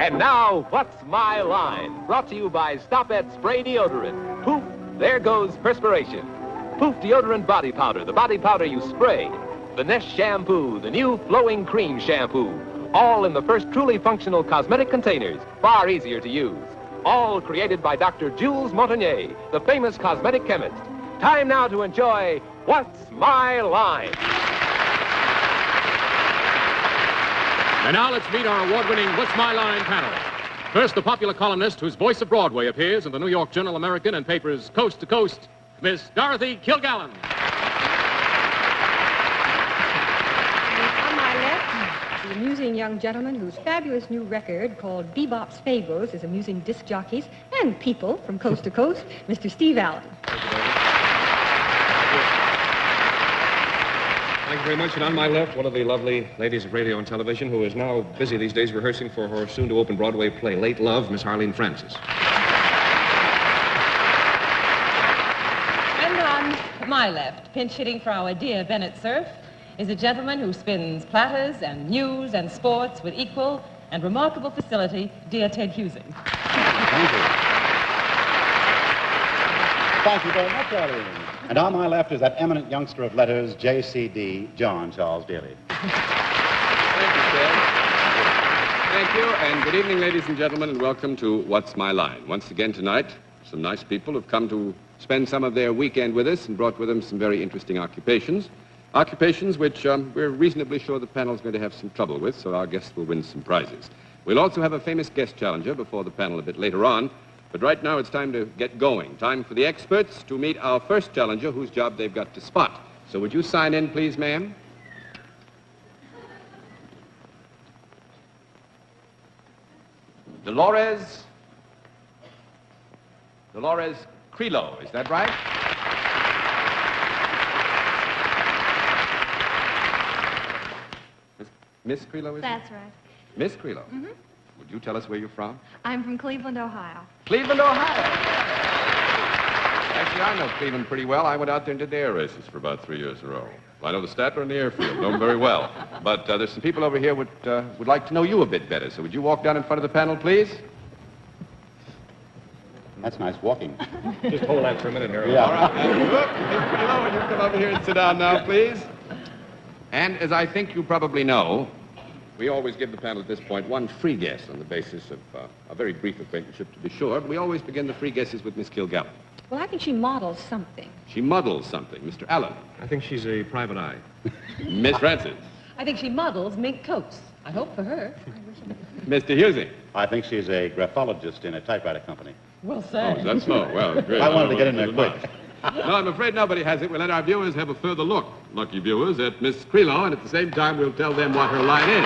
And now, What's My Line? Brought to you by Stop at Spray Deodorant. Poof, there goes perspiration. Poof Deodorant Body Powder, the body powder you spray. The Nest Shampoo, the new flowing cream shampoo. All in the first truly functional cosmetic containers, far easier to use. All created by Dr. Jules Montagnier, the famous cosmetic chemist. Time now to enjoy What's My Line? And now let's meet our award-winning What's My Line panel. First, the popular columnist whose Voice of Broadway appears in the New York Journal American and papers Coast to Coast, Miss Dorothy Kilgallen. On my left, the amusing young gentleman whose fabulous new record called Bebop's Fables is amusing disc jockeys and people from coast to coast, Mr. Steve Allen. Thank you very much. And on my left, one of the lovely ladies of radio and television who is now busy these days rehearsing for her soon-to-open Broadway play, Late Love, Miss Arlene Francis. And on my left, pinch hitting for our dear Bennett Cerf, is a gentleman who spins platters and news and sports with equal and remarkable facility, dear Ted Husing. Thank you. Thank you very much, Arlene. And on my left is that eminent youngster of letters, J.C.D., John Charles Daly. Thank you, Ted. Thank you, and good evening, ladies and gentlemen, and welcome to What's My Line. Once again tonight, some nice people have come to spend some of their weekend with us and brought with them some very interesting occupations. Occupations which we're reasonably sure the panel's going to have some trouble with, so our guests will win some prizes. We'll also have a famous guest challenger before the panel a bit later on. But right now, it's time to get going. Time for the experts to meet our first challenger, whose job they've got to spot. So would you sign in, please, ma'am? Dolores Crelo, is that right? Miss Crelo, is it? That's right. Miss Crelo? Mm-hmm. Would you tell us where you're from? I'm from Cleveland, Ohio. Cleveland, Ohio. Actually, I know Cleveland pretty well. I went out there and did the air races for about 3 years in a row. I know the Statler and the airfield, know them very well. But there's some people over here would like to know you a bit better. So would you walk down in front of the panel, please? That's nice walking. Just hold that for a minute, Harold. Yeah. All right. Would you come over here and sit down now, please? And as I think you probably know, we always give the panel at this point one free guess on the basis of a very brief acquaintanceship, to be sure. But we always begin the free guesses with Miss Kilgallen. Well, I think she models something. She muddles something. Mr. Allen. I think she's a private eye. Miss Francis. I think she models mink coats. I hope for her. Mr. Husing. I think she's a graphologist in a typewriter company. Well said. Oh, that's so. Well, great. I wanted to get in there quick. No, I'm afraid nobody has it. We'll let our viewers have a further look, lucky viewers, at Miss Crelo, and at the same time we'll tell them what her line is.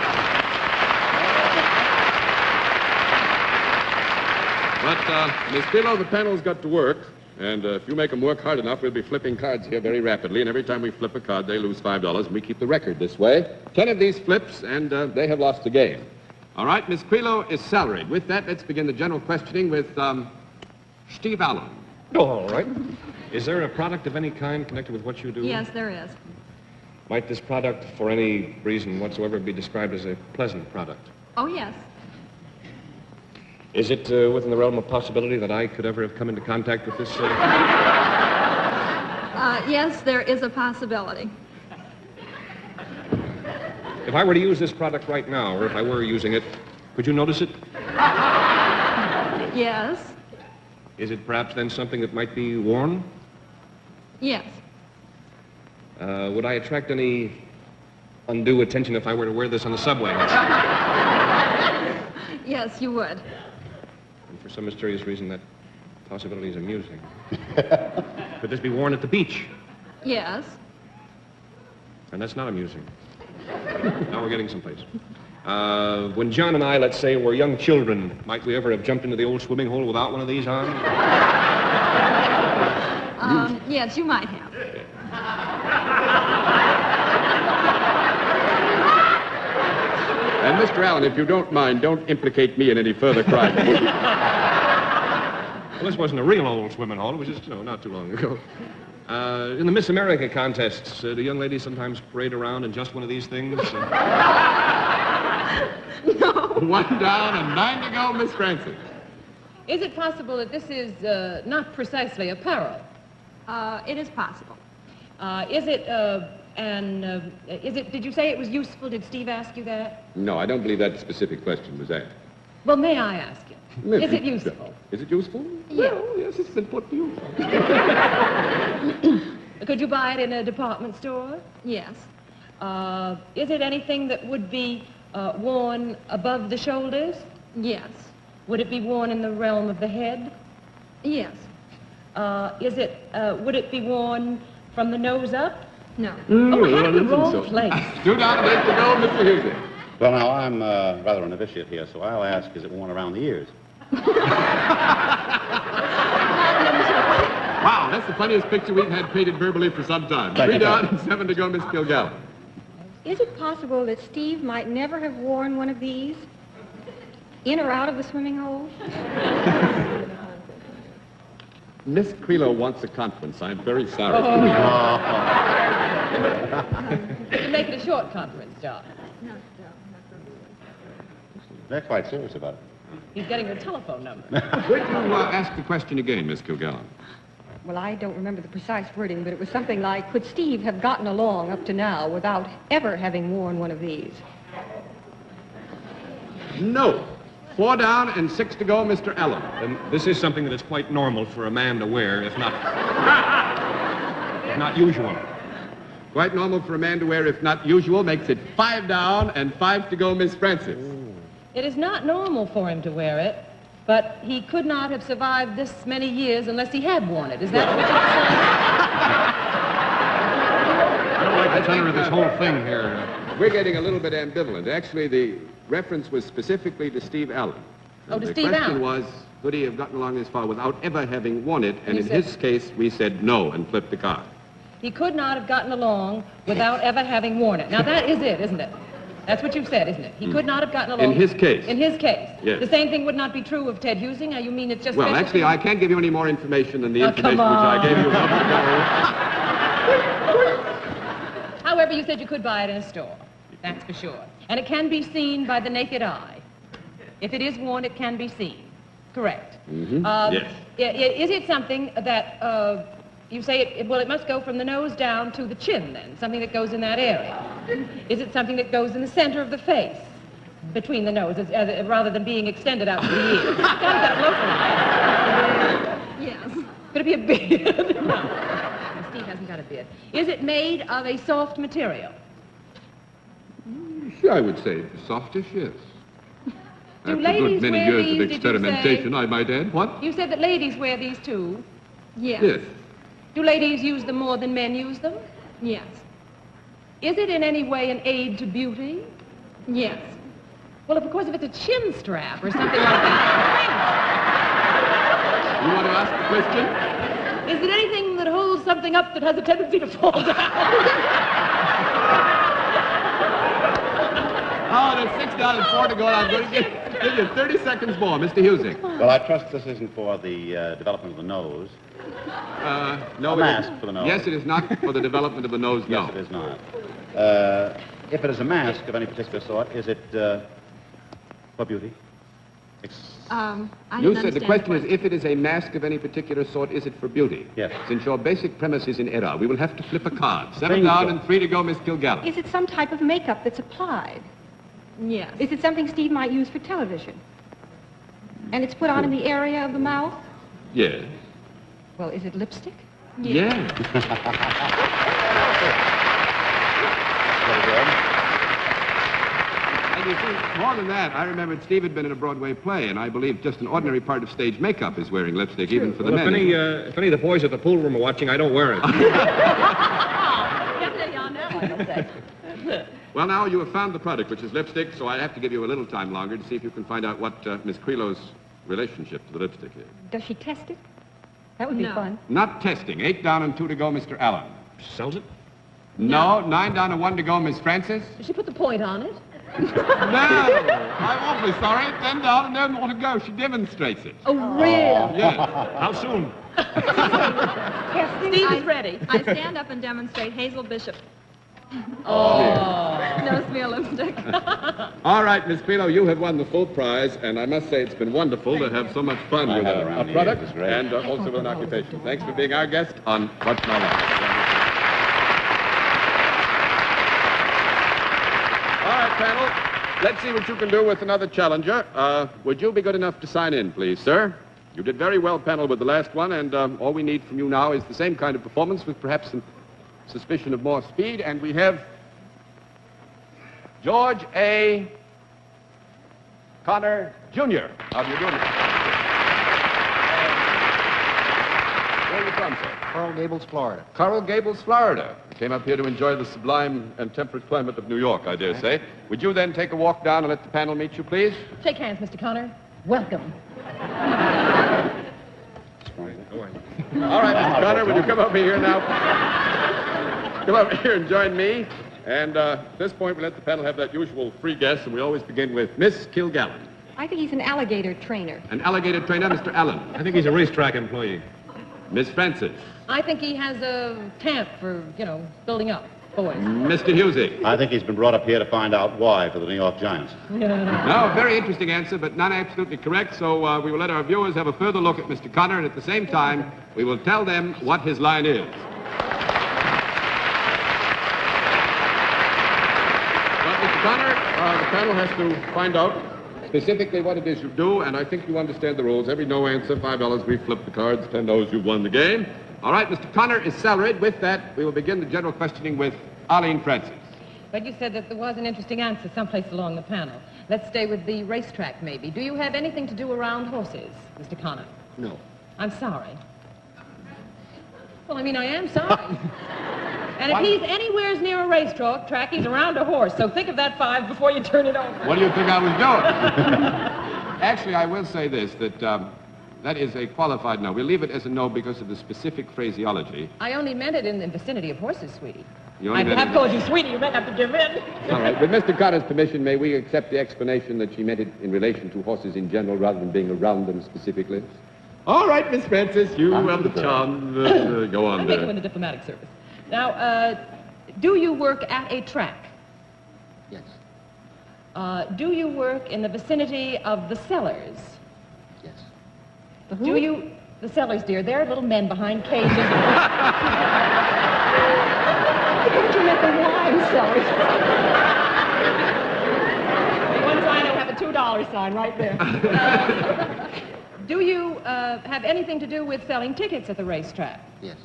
But, Miss Crelo, the panel's got to work, and if you make them work hard enough, we'll be flipping cards here very rapidly, and every time we flip a card, they lose $5, and we keep the record this way. 10 of these flips, and they have lost the game. All right, Miss Crelo is salaried. With that, let's begin the general questioning with Steve Allen. Oh, all right. Is there a product of any kind connected with what you do? Yes, there is. Might this product, for any reason whatsoever, be described as a pleasant product? Oh, yes. Is it within the realm of possibility that I could ever have come into contact with this? Yes, there is a possibility. If I were to use this product right now, or if I were using it, could you notice it? Yes. Is it perhaps then something that might be worn? Yes. Would I attract any undue attention if I were to wear this on the subway? Yes, you would. And for some mysterious reason, that possibility is amusing. Could this be worn at the beach? Yes. And that's not amusing. Now we're getting someplace. When John and I, let's say, were young children, might we ever have jumped into the old swimming hole without one of these on? Yes, you might have. And Mr. Allen, if you don't mind, don't implicate me in any further crime. Well, this wasn't a real old swimming hole. It was just, not too long ago. In the Miss America contests, do young ladies sometimes parade around in just one of these things? No. 1 down and 9 to go, Miss Francis. Is it possible that this is not precisely apparel? It is possible. Is it, did you say it was useful? Did Steve ask you that? No, I don't believe that specific question was asked. Well, may I ask you? Maybe. Is it useful? Is it useful? Yes. Well, yes, it's been put to use. Could you buy it in a department store? Yes. Is it anything that would be worn above the shoulders? Yes. Would it be worn in the realm of the head? Yes. Would it be worn from the nose up? No. Oh, I had the isn't wrong so. place. 2 down and 8 to go, Mr. Husing. Well, now, I'm rather a novitiate here, so I'll ask, is it worn around the ears? Wow, that's the funniest picture we've had painted verbally for some time. Thank 3 you, down sir. and 7 to go, Miss Kilgallen. Is it possible that Steve might never have worn one of these? In or out of the swimming hole? Miss Crelo wants a conference. I'm very sorry. To make it a short conference, John. They're quite serious about it. He's getting your telephone number. Would you ask the question again, Miss Kilgallen? Well, I don't remember the precise wording, but it was something like, could Steve have gotten along up to now without ever having worn one of these? No. 4 down and 6 to go, Mr. Allen. Then this is something that is quite normal for a man to wear, if not usual. Quite normal for a man to wear, if not usual, makes it 5 down and 5 to go, Miss Francis. It is not normal for him to wear it, but he could not have survived this many years unless he had worn it. Is that what I don't like the tenor of this whole thing here. We're getting a little bit ambivalent. Actually, the reference was specifically to Steve Allen. Oh, to the Steve question Allen. was, could he have gotten along this far without ever having worn it? And He in said- his case, we said no and flipped the card. He could not have gotten along without ever having worn it. Now, that is it, isn't it? That's what you've said, isn't it? He could not have gotten along... In his case. In his case. Yes. The same thing would not be true of Ted Husing? You mean it's just... Well, special actually, to- I can't give you any more information than the Oh, information come which I gave you a on. moment ago. However, you said you could buy it in a store. That's for sure. And it can be seen by the naked eye. If it is worn, it can be seen. Correct. Yes. Is it something that... you say it must go from the nose down to the chin, then, something that goes in that area. Is it something that goes in the center of the face, between the noses, rather than being extended out to the ears? It's got that look. Yes. Could it be a beard? No. Steve hasn't got a beard. Is it made of a soft material? Sure, I would say softish, yes. Do After a good ladies many wear years these, of did you experimentation, say? I might add. What? You said that ladies wear these too. Yes. Yes. Do ladies use them more than men use them? Yes. Is it in any way an aid to beauty? Yes. Well, of course, if it's a chin strap or something like that. You want to ask the question? Is it anything that holds something up that has a tendency to fall down? Oh, there's 6 down and 4 to go. I'm going to give you 30 seconds more, Mr. Husing. Well, I trust this isn't for the development of the nose. No, A mask for the nose. Yes, it is not for the development of the nose, no. Yes, it is not. If it is a mask of any particular sort, is it for beauty? I You didn't said the understand question is, if it is a mask of any particular sort, is it for beauty? Yes. Since your basic premise is in error, we will have to flip a card. 7 Bingo. down and 3 to go, Miss Kilgallen. Is it some type of makeup that's applied? Yes. Is it something Steve might use for television? And it's put on in the area of the mouth? Yes. Well, is it lipstick? Yes. Very good. And you see, more than that, I remembered Steve had been in a Broadway play, and I believe just an ordinary part of stage makeup is wearing lipstick, even for the Well, men. if any of the boys at the pool room are watching, I don't wear it. Well, now you have found the product, which is lipstick, so I have to give you a little time longer to see if you can find out what Miss Crelo's relationship to the lipstick is. Does she test it? That would be No. fun. Not testing. 8 down and 2 to go, Mr. Allen. Sells it? No. 9 down and 1 to go, Miss Francis. Did she put the point on it? No. I'm awfully sorry. 10 down and then 1 to go. She demonstrates it. Oh, really? Yes. How soon? Steve is ready. I stand up and demonstrate Hazel Bishop. No smear lipstick. All right, Miss Philo, you have won the full prize, and I must say it's been wonderful to have so much fun with a product and also with an occupation. Thanks for being our guest on What's My Line. All right, panel, let's see what you can do with another challenger. Would you be good enough to sign in, please, sir? You did very well, panel, with the last one, and all we need from you now is the same kind of performance with perhaps some suspicion of more speed, and we have George A. Connor, Jr. How do you do? Where are you from, sir? Coral Gables, Florida. Coral Gables, Florida. You came up here to enjoy the sublime and temperate climate of New York, I dare say. Would you then take a walk down and let the panel meet you, please? Shake hands, Mr. Connor. Welcome. All right, Mr. Connor, would you come over here now? Come over here and join me. And at this point, we let the panel have that usual free guess, and we always begin with Miss Kilgallen. I think he's an alligator trainer. An alligator trainer, Mr. Allen. I think he's a racetrack employee. Miss Francis. I think he has a camp for, building up boys. Mr. Husing. I think he's been brought up here to find out why for the New York Giants. No, very interesting answer, but not absolutely correct, so we will let our viewers have a further look at Mr. Connor, and at the same time, we will tell them what his line is. Mr. Connor, the panel has to find out specifically what it is you do, and I think you understand the rules. Every no answer, $5, we flip the cards, $10, you've won the game. All right, Mr. Connor is salaried. With that, we will begin the general questioning with Arlene Francis. But you said that there was an interesting answer someplace along the panel. Let's stay with the racetrack, maybe. Do you have anything to do around horses, Mr. Connor? No. I'm sorry. Well, I am sorry. And if he's anywhere near a racetrack, he's around a horse. So think of that 5 before you turn it over. What do you think I was doing? Actually, I will say this, that that is a qualified no. We'll leave it as a no because of the specific phraseology. I only meant it in the vicinity of horses, sweetie. I have called you sweetie. You may have to give in. All right. With Mr. Connor's permission, may we accept the explanation that she meant it in relation to horses in general rather than being around them specifically? All right, Miss Francis, you have the charm. Go on I there. make you in the diplomatic service. Now, do you work at a track? Yes. Do you work in the vicinity of the cellars? Yes. Do you... The cellars, dear, they're little men behind cages. I thought you meant the wine cellars. One sign, I'll have a $2 sign right there. Do you have anything to do with selling tickets at the racetrack? Yes.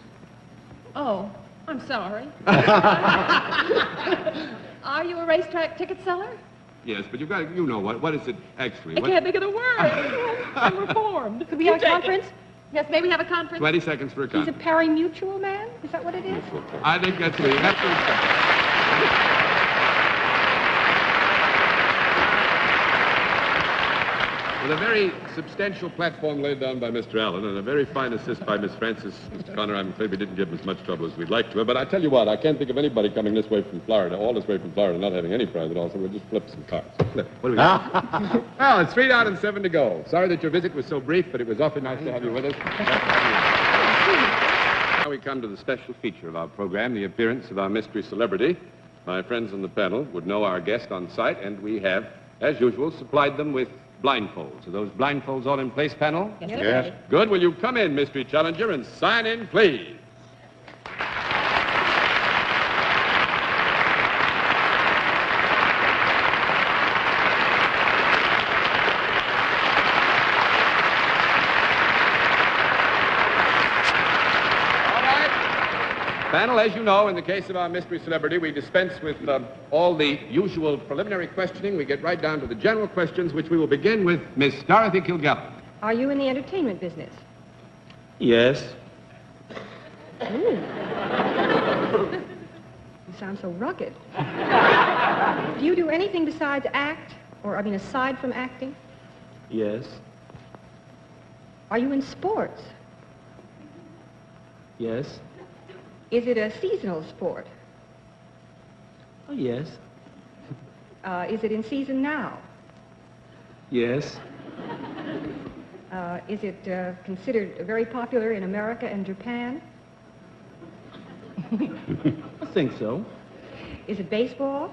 Oh, I'm sorry. Are you a racetrack ticket seller? Yes, but you know what is it actually? I can't think of the word. I'm reformed. Could we have a conference? Yes, maybe have a conference. 20 seconds for a He's a conference. pari-mutual man? Is that what it is? I think that's what you have to accept. With a very substantial platform laid down by Mr. Allen and a very fine assist by Miss Francis, Mr. Connor, I'm afraid we didn't give him as much trouble as we'd like to. But I tell you what, I can't think of anybody coming this way from Florida, all this way from Florida, not having any prize at all, so we'll just flip some cards. Flip. What do we got? Well, it's 3 down and 7 to go. Sorry that your visit was so brief, but it was awfully nice to have you with us. Now we come to the special feature of our program, the appearance of our mystery celebrity. My friends on the panel would know our guest on sight, and we have, as usual, supplied them with blindfolds. Are those blindfolds all in place, panel? Yes. Good. Will you come in, mystery challenger, and sign in, please? Panel, as you know, in the case of our mystery celebrity, we dispense with all the usual preliminary questioning. We get right down to the general questions, which we will begin with Miss Dorothy Kilgallen. Are you in the entertainment business? Yes. Ooh. You sound so rugged. Do you do anything besides act? Aside from acting? Yes. Are you in sports? Yes. Is it a seasonal sport? Oh, yes. Is it in season now? Yes. Is it considered very popular in America and Japan? I think so. Is it baseball?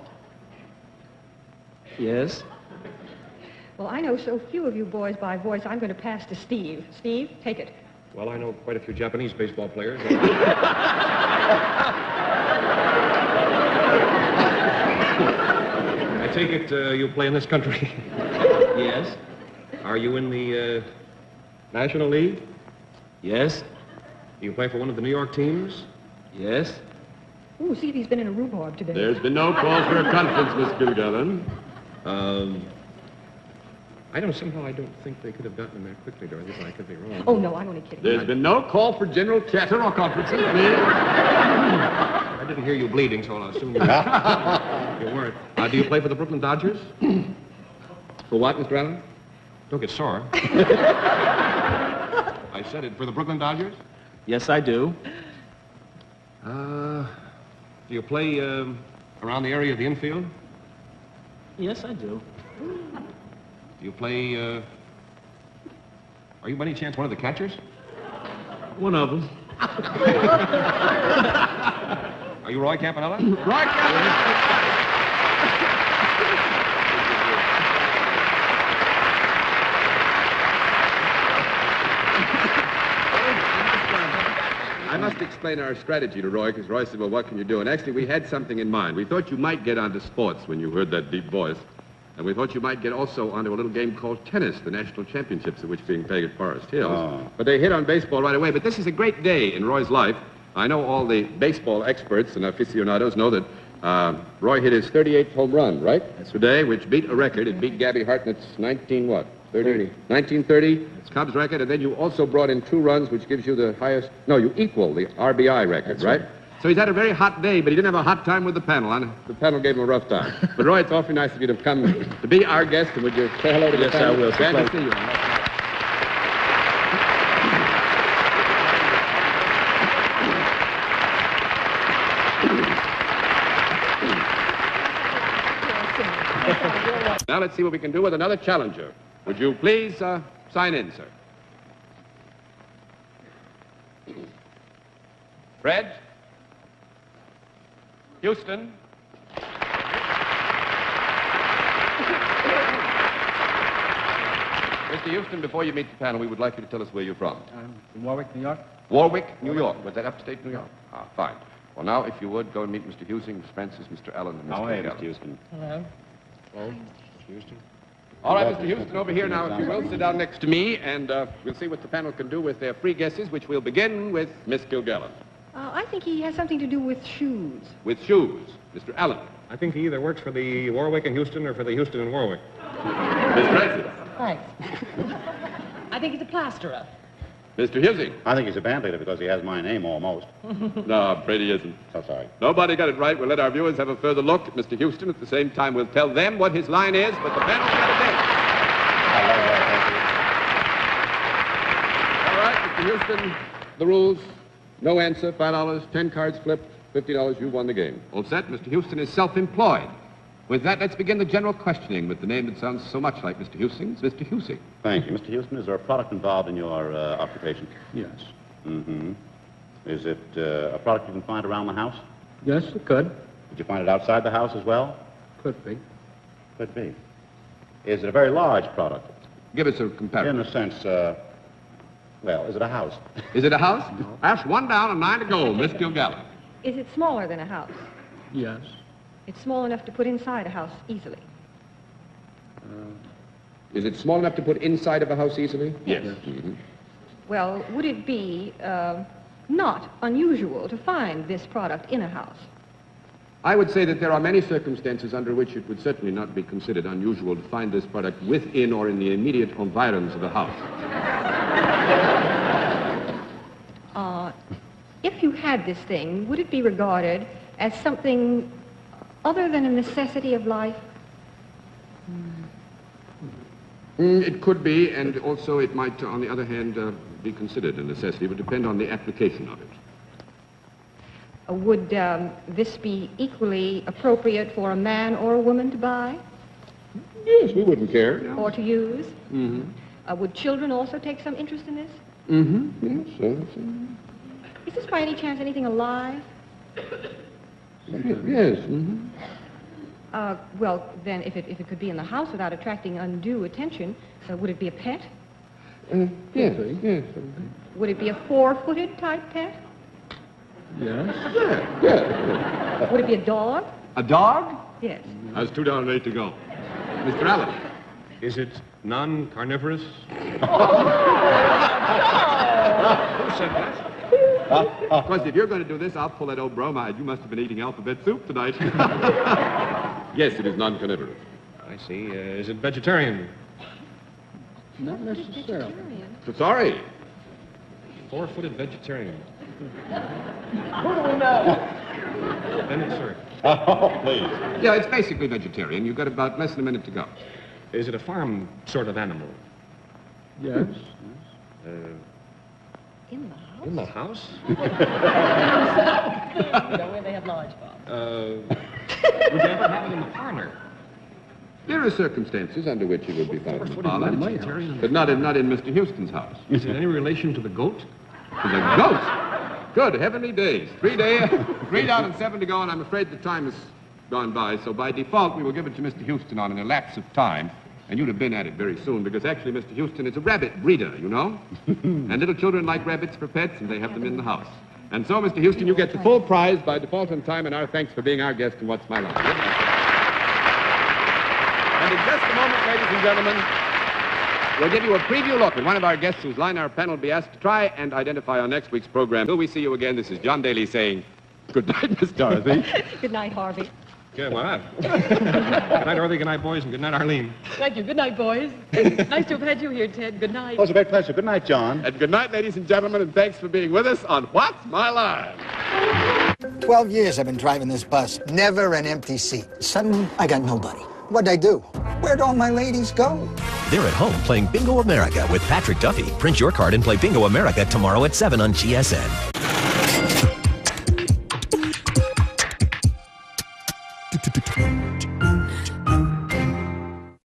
Yes. Well, I know so few of you boys by voice, I'm going to pass to Steve. Steve, take it. Well, I know quite a few Japanese baseball players. I take it you play in this country. Yes. Are you in the National League? Yes. Do you play for one of the New York teams? Yes. Ooh, see if he's been in a rhubarb today. There's been no call for a conference, Miss Kilgallen. I don't think they could have gotten him there quickly, Dorothy, but I could be wrong. Oh, no, I'm only kidding. There's been no call for general chatter or conferences, Miss. I didn't hear you bleeding, so I'll assume you weren't. Do you play for the Brooklyn Dodgers? For what, Mr. Allen? Don't get sore. I said it. For the Brooklyn Dodgers? Yes, I do. Do you play around the area of the infield? Yes, I do. Do you play, are you by any chance one of the catchers? One of them. Are you Roy Campanella? Roy Campanella! I must explain our strategy to Roy, because Roy said, well, what can you do? And actually, we had something in mind. We thought you might get onto sports when you heard that deep voice. And we thought you might get also onto a little game called tennis, the national championships of which being played at Forest Hills. Oh. But they hit on baseball right away. But this is a great day in Roy's life. I know all the baseball experts and aficionados know that Roy hit his 38th home run, right? That's today, which beat a record. It beat Gabby Hartnett's 1930 Cubs record. And then you also brought in 2 runs, which gives you the highest, no, you equal the RBI record, That's right? right. So he's had a very hot day, but he didn't have a hot time with the panel. And the panel gave him a rough time. But Roy, it's awfully nice of you to come to be our guest. And would you say hello to the panel? Yes, I will. Glad to see you. Now let's see what we can do with another challenger. Would you please sign in, sir? Fred? Houston? Mr. Houston, before you meet the panel, we would like you to tell us where you're from. I'm from Warwick, New York. Warwick, New York. Was that upstate New York? Ah, fine. Well, now, if you would, go and meet Mr. Husing, Miss Francis, Mr. Allen, and Mr. How are you, Gabel. Mr. Houston? Hello. Mr. Houston? All right, Mr. Houston, over here now, if you will, sit down next to me, and we'll see what the panel can do with their free guesses, which we'll begin with Miss Kilgallen. I think he has something to do with shoes. With shoes, Mr. Allen. I think he either works for the Warwick and Houston or for the Houston and Warwick. Miss Francis. Thanks. I think he's a plasterer. Mr. Husing. I think he's a band leader because he has my name almost. No, I'm afraid he isn't. So sorry. Nobody got it right. We'll let our viewers have a further look at Mr. Houston. At the same time, we'll tell them what his line is, but the panel got it then. All right, Mr. Houston, the rules. No answer, $5, 10 cards flipped, $50, you won the game. All set? Mr. Houston is self-employed. With that, let's begin the general questioning with the name that sounds so much like Mr. Husing's, Mr. Husing. Thank you. Mr. Houston, is there a product involved in your occupation? Yes. Mm-hmm. Is it a product you can find around the house? Yes, it could. Did you find it outside the house as well? Could be. Could be. Is it a very large product? Give us a In comparison. a sense, well, is it a house? Is it a house? No. That's 1 down and 9 to go, Miss Kilgallen. Is it smaller than a house? Yes. It's small enough to put inside a house easily. Is it small enough to put inside of a house easily? Yes. Mhm. Well, would it be not unusual to find this product in a house? I would say that there are many circumstances under which it would certainly not be considered unusual to find this product within or in the immediate environs of a house. If you had this thing, would it be regarded as something other than a necessity of life? It could be, and also it might, on the other hand, be considered a necessity. It would depend on the application of it. Would this be equally appropriate for a man or a woman to buy Yes, we wouldn't care. No. or to use? Mm-hmm. Would children also take some interest in this? Mm-hmm. Yes, Is this by any chance anything alive? Yes. Mm-hmm. Well, then, if it could be in the house without attracting undue attention, would it be a pet? Yes, yes. Would it be a 4-footed type pet? Yes. Yes. Would it be a dog? A dog? Yes. That's too down late to go. Mr. Allen. Is it non-carnivorous? Who said that? Of course, if you're going to do this, I'll pull that old bromide. You must have been eating alphabet soup tonight. Yes, it is non-carnivorous. I see. Is it vegetarian? Not necessarily. So sorry. 4-footed vegetarian. Who do we know? Bennett Cerf. Oh, please. Yeah, it's basically vegetarian. You've got about less than a minute to go. Is it a farm sort of animal? Yes. In the house? In the house? Where they have large farms. Would you ever have it in the parlor? There are circumstances under which it would be found in the 4-footed parlor, vegetarian. but not in Mr. Houston's house. Is it any relation to the goat? To the goat? Good heavenly days. 3 down and 7 to go, and I'm afraid the time has gone by, so by default we will give it to Mr. Houston on an elapse of time. And you'd have been at it very soon, because actually Mr. Houston is a rabbit breeder, you know? And little children like rabbits for pets, and they have them in the house. And so, Mr. Houston, you get the full prize by default on time, and our thanks for being our guest in What's My Line. And in just a moment, ladies and gentlemen, we'll give you a preview look at one of our guests whose line our panel will be asked to try and identify on next week's program. Till we see you again, this is John Daly saying good night, Miss Dorothy. Good night, Harvey. Good night. Good night, Dorothy. Good night, boys, and good night, Arlene. Thank you. Good night, boys. Nice to have had you here, Ted. Good night. Oh, it's a great pleasure. Good night, John. And good night, ladies and gentlemen, and thanks for being with us on What's My Line? 12 years I've been driving this bus. Never an empty seat. Suddenly, I got nobody. What'd I do? Where'd all my ladies go? They're at home playing Bingo America with Patrick Duffy. Print your card and play Bingo America tomorrow at 7 on GSN.